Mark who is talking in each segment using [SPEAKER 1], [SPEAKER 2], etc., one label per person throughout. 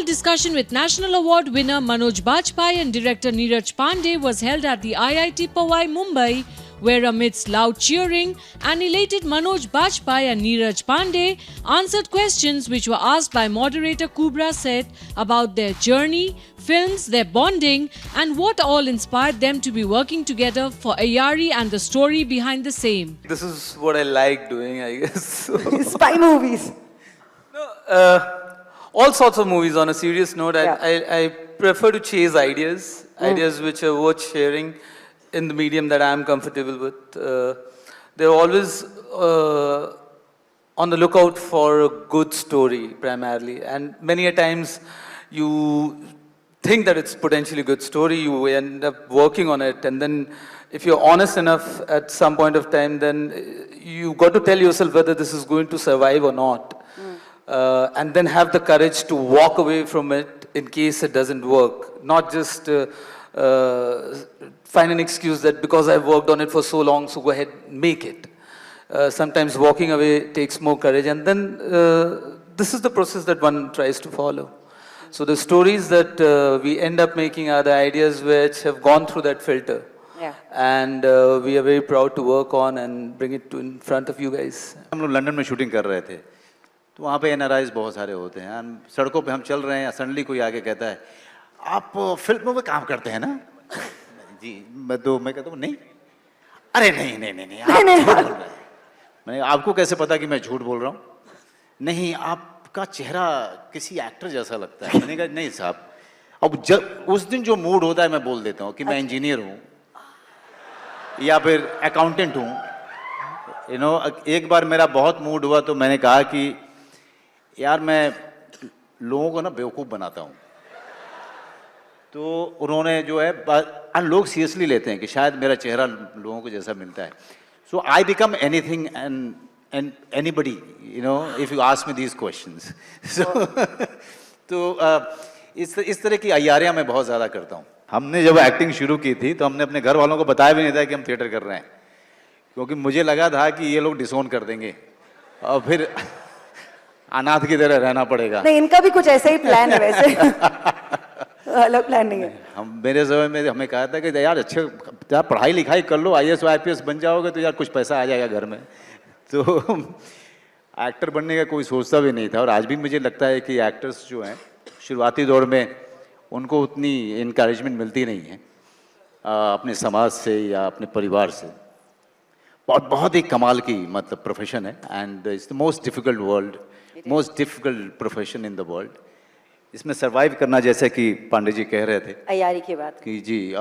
[SPEAKER 1] discussion with National Award winner Manoj Bajpayee and director Neeraj Pandey was held at the IIT Powai, Mumbai, where amidst loud cheering, an elated Manoj Bajpayee and Neeraj Pandey answered questions which were asked by moderator Kubra Seth about their journey, films, their bonding, and what all inspired them to be working together for Ayari and the story behind the same.
[SPEAKER 2] This is what I like doing, I guess.
[SPEAKER 3] Spy movies.
[SPEAKER 2] All sorts of movies. On a serious note, I prefer to chase ideas, ideas which are worth sharing in the medium that I am comfortable with. They're always on the lookout for a good story, primarily. And many a times you think that it's potentially a good story, you end up working on it, and then if you're honest enough at some point of time, then you got to tell yourself whether this is going to survive or not. And then have the courage to walk away from it in case it doesn't work. Not just find an excuse that because I've worked on it for so long, so go ahead, make it. Sometimes walking away takes more courage, and then this is the process that one tries to follow. So the stories that we end up making are the ideas which have gone through that filter.
[SPEAKER 3] Yeah.
[SPEAKER 2] And we are very proud to work on and bring it to in front of you guys.
[SPEAKER 4] हम लोग London में shooting कर रहे थे, तो वहाँ पे NRIs बहुत सारे होते हैं। सड़कों पे हम चल रहे हैं, सडनली कोई आके कहता है, आप फिल्मों में काम करते हैं ना? जी, मैं कहता हूँ नहीं। अरे नहीं, आप झूठ बोल रहे हैं। मैंने आपको कैसे पता कि मैं झूठ बोल रहा हूँ? नहीं, आपका चेहरा किसी एक्टर जैसा लगता है। मैंने कहा नहीं साहब, अब जब उस दिन जो मूड होता है मैं बोल देता हूँ कि मैं इंजीनियर हूँ या फिर अकाउंटेंट हूँ। एक बार मेरा बहुत मूड हुआ तो मैंने कहा कि यार मैं लोगों को ना बेवकूफ़ बनाता हूँ। तो उन्होंने जो है लोग सीरियसली लेते हैं कि शायद मेरा चेहरा लोगों को जैसा मिलता है। So I become anything and anybody if you ask me these questions. तो इस तरह की अय्यारियाँ मैं बहुत ज़्यादा करता हूँ। हमने जब एक्टिंग शुरू की थी तो हमने अपने घर वालों को बताया भी नहीं था कि हम थिएटर कर रहे हैं, क्योंकि मुझे लगा था कि ये लोग डिसोन कर देंगे और फिर अनाथ की तरह रहना पड़ेगा।
[SPEAKER 3] नहीं, इनका भी कुछ ऐसा ही प्लान है वैसे। अलग प्लान नहीं है।
[SPEAKER 4] हम मेरे समय में हमें कहा था कि यार अच्छे यार पढ़ाई लिखाई कर लो, IAS IPS बन जाओगे तो यार कुछ पैसा आ जाएगा घर में। तो एक्टर बनने का कोई सोचता भी नहीं था। और आज भी मुझे लगता है कि एक्टर्स जो हैं शुरुआती दौर में उनको उतनी इनकरेजमेंट मिलती नहीं है अपने समाज से या अपने परिवार से। बहुत ही कमाल की मतलब प्रोफेशन है, and it's the most difficult profession in the world. इसमें सरवाइव करना, जैसे कि पांडे जी कह रहे थे
[SPEAKER 3] अय्यारी की बात
[SPEAKER 4] कि जी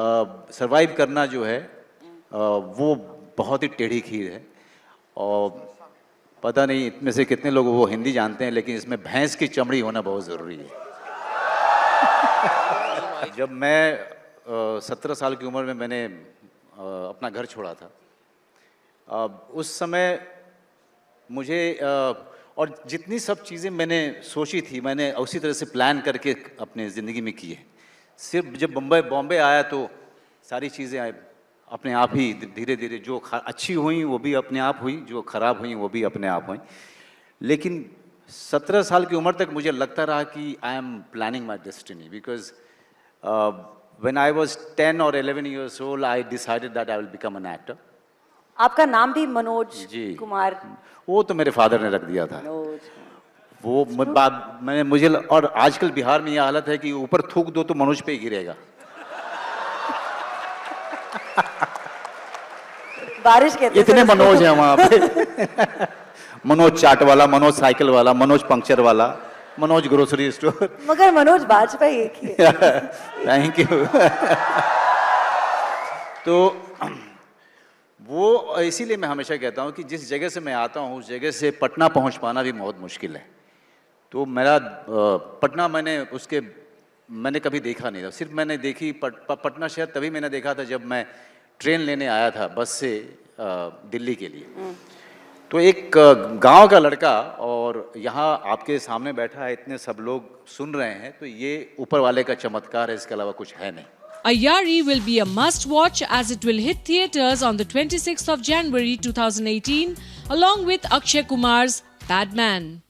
[SPEAKER 4] सरवाइव करना जो है वो बहुत ही टेढ़ी खीर है। और पता नहीं इतने से कितने लोग वो हिंदी जानते हैं, लेकिन इसमें भैंस की चमड़ी होना बहुत ज़रूरी है। जब मैं 17 साल की उम्र में मैंने अपना घर छोड़ा था, उस समय मुझे और जितनी सब चीज़ें मैंने सोची थी मैंने उसी तरह से प्लान करके अपने ज़िंदगी में की है। सिर्फ जब बॉम्बे आया तो सारी चीज़ें अपने आप ही धीरे धीरे जो अच्छी हुई वो भी अपने आप हुई, जो ख़राब हुई वो भी अपने आप हुई। लेकिन 17 साल की उम्र तक मुझे लगता रहा कि I am planning my destiny, because when I was 10 or 11 years old I decided that I will become an actor.
[SPEAKER 3] आपका नाम भी मनोज कुमार?
[SPEAKER 4] वो तो मेरे फादर ने रख दिया था। वो मैंने मुझे और आजकल बिहार में ये हालत है कि ऊपर थूक दो तो मनोज पे ही गिरेगा।
[SPEAKER 3] बारिश के
[SPEAKER 4] इतने मनोज हैं वहाँ पे। मनोज चाट वाला, मनोज साइकिल वाला, मनोज पंक्चर वाला, मनोज ग्रोसरी स्टोर।
[SPEAKER 3] मगर मनोज बाजपेयी एक ही है।
[SPEAKER 4] Thank you. तो वो इसीलिए मैं हमेशा कहता हूँ कि जिस जगह से मैं आता हूँ उस जगह से पटना पहुँच पाना भी बहुत मुश्किल है। तो मेरा पटना मैंने कभी देखा नहीं था। सिर्फ मैंने देखी पटना शहर तभी मैंने देखा था जब मैं ट्रेन लेने आया था बस से दिल्ली के लिए। तो एक गांव का लड़का और यहाँ आपके सामने बैठा है, इतने सब लोग सुन रहे हैं, तो ये ऊपर वाले का चमत्कार है, इसके अलावा कुछ है नहीं।
[SPEAKER 1] Ayari will be a must-watch as it will hit theatres on the 26th of January 2018 along with Akshay Kumar's Bad Man.